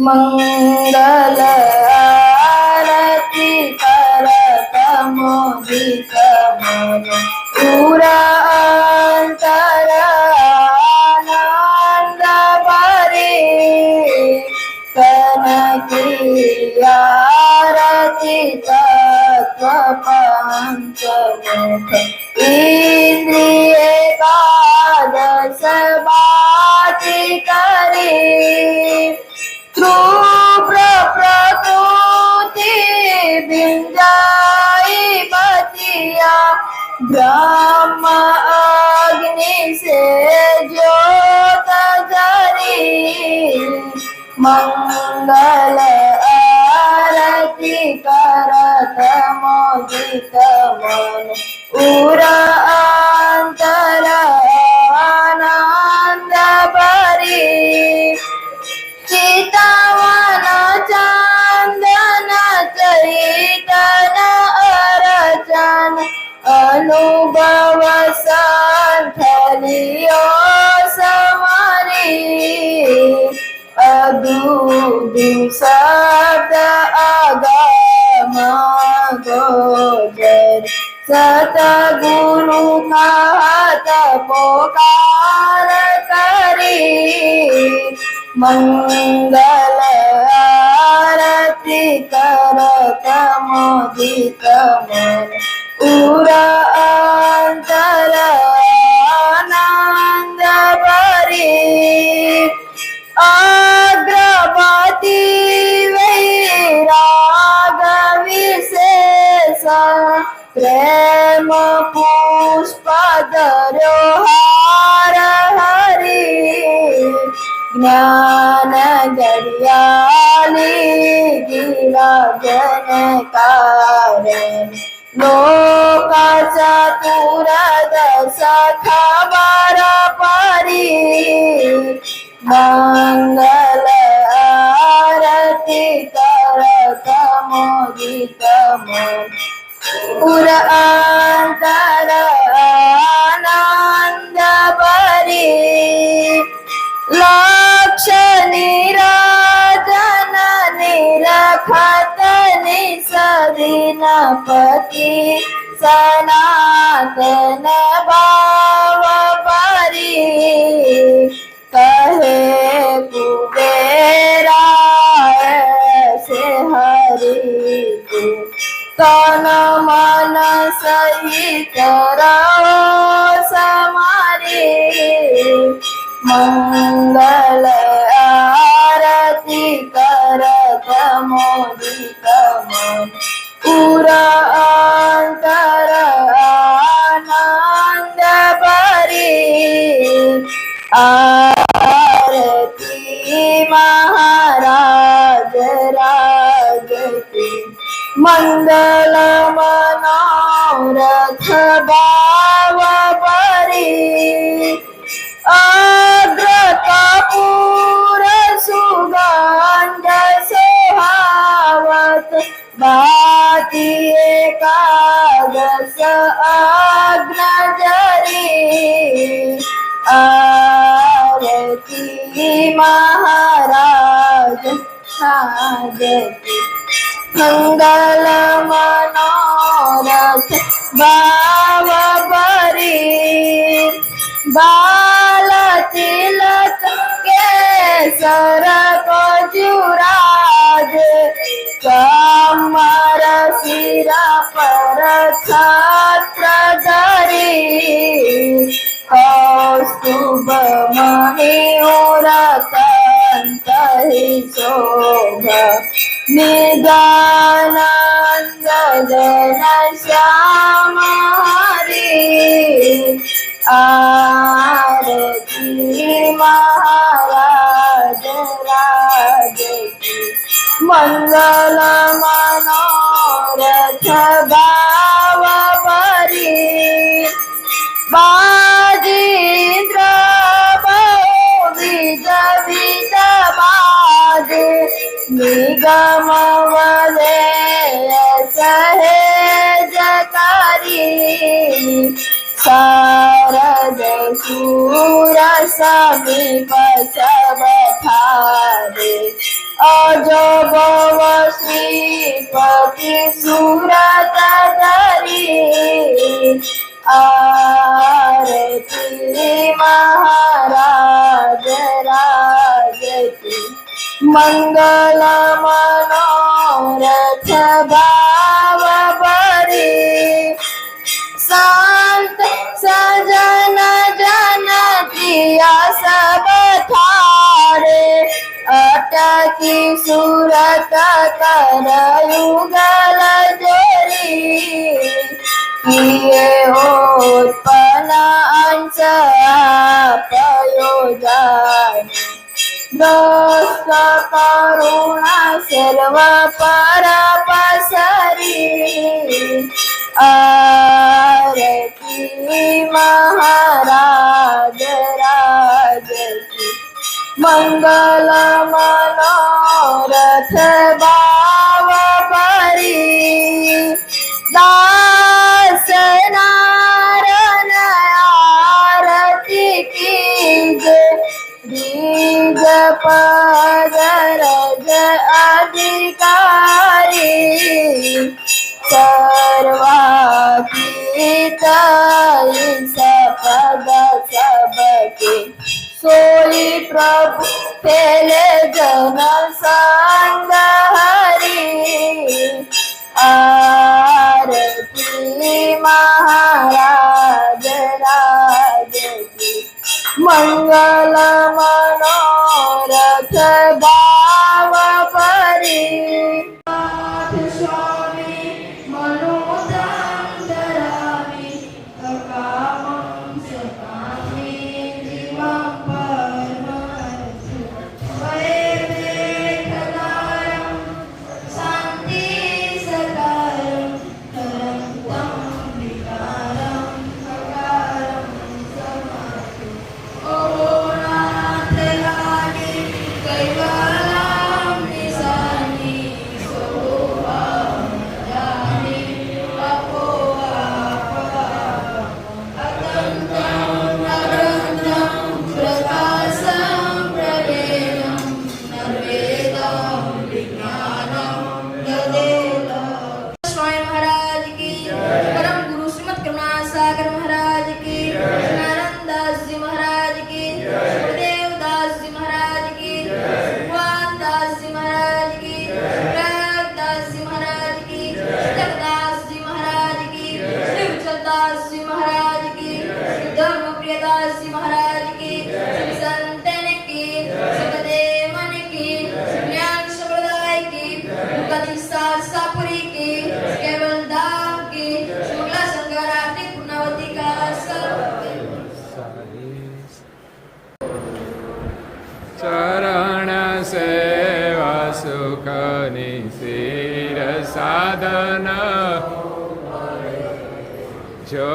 मंगल आरती करत मोदित मन पूरा अंतर आनंद भरी कनकी आरती तत्व पंचमुख इंद्रिय एकादश बाती करी ध्रुव प्रकृति बिंजाई बतिया ब्रह्म अग्नि से ज्योत जरी मंगल आरती करत मोदित मन पूरा अंतर आनंद भरी चितवन चंदन चरितन अर्चन अनुभव संथलियो समरी अदूदू शब्द अगम गोचर सतगुरु कहत पोकार करी मंगल आरती करत मोदित मन पूरा अंतर आनंद भरी अग्रपति वैराग विशेष प्रेम पुष्प हार हरि ज्ञान गरियाली गिरा जन कारण लोक चतुर दश खबर परी मंगल आरती करत मोदित मन पूरा अंतर आनंद भरी लक्ष निराजन निरखत निसदीनपति सनातन भाव परी कहे कुबेरा से हरि तन मन सहित रहो समारी मंगल आरती करत मोदित मन पूरा अंतर आनंद भरी आरती महाराज राज की मंगल मनोरथ भाव भरी अग्र कपूर सुगंध सुहावत भाति एकादश अग्न जरी आरती महाराज साजती मंगल मनोरथ भाव भरी बाल तिलक केसर कजुराज कमर सिरा पर छत्र धरी कौस्तुभ मयूर कंठ शोभा निदानंद जन श्याम हरि आरती महाराज राज की मंगल मनोरथ भाव भरी बाजीन्द्र बहुविध विध बाज निगम वदेय सहेज करी शारद सुर समीप सब थारे अजो भव श्रीपति सुरत धरी आरती महाराज राज की मंगल मनोरथ भाव भरी शांत सजन जन प्रिया सब थारे अटकी सूरत कर युगल जोरी किए उत्पन्न अंश प्रयोजन दोस्त करुणा सर्व पर पसरी आरती महाराज राज की मंगल मनोरथ भाव भरी दास नारायण आरती कीजे द्विज पद रज अधिकारी सर्वातीत सपद सबके सोई प्रभु पहले जन संग हरि आरती महाराज राज की मंगल मनोरथ भाव भरी चरण सेवा सुखनि सिर साधन जो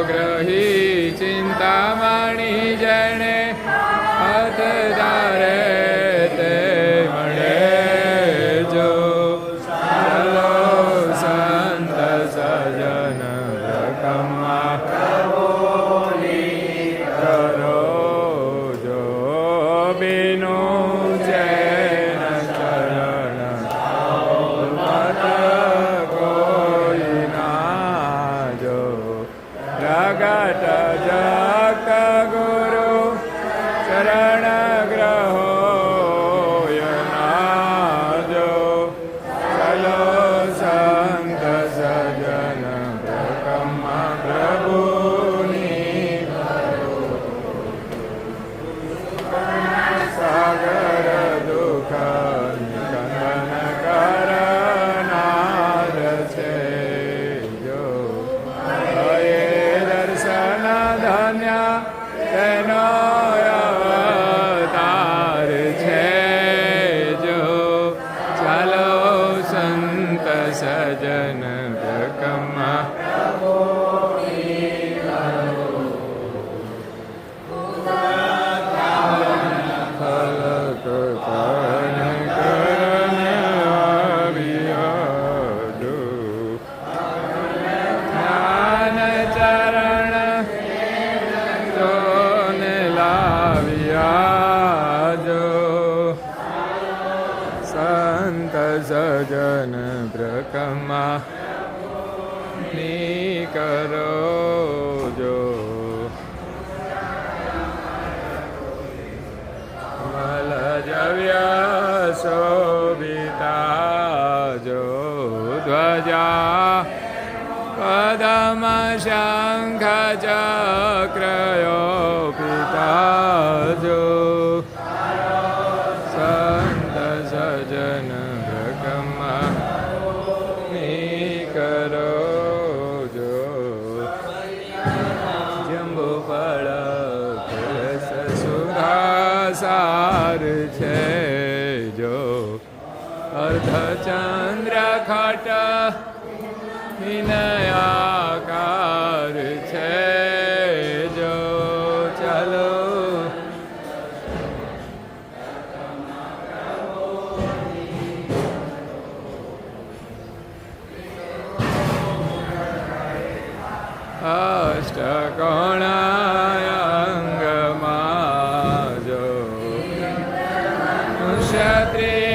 ग्रही चिंतामणि जने हाथ धारे ते मणे जो चलो संत सजन ब्रह्मा Teno સજન પ્રકમા ની કરો જો મલજવ્ય શોભિતા જો ધ્વજા પદમ શંખ ચક્રયો પિતા જો સંત સજન ભ્રકમા કરો જો જંબુ ફળ તુલસ સુધાસાર છે જો અર્ધચંદ્ર ખટ વિનયાકાર છે જો ચાલો અષ્ટકોણાયંગમાં જો ક્ષત્રિય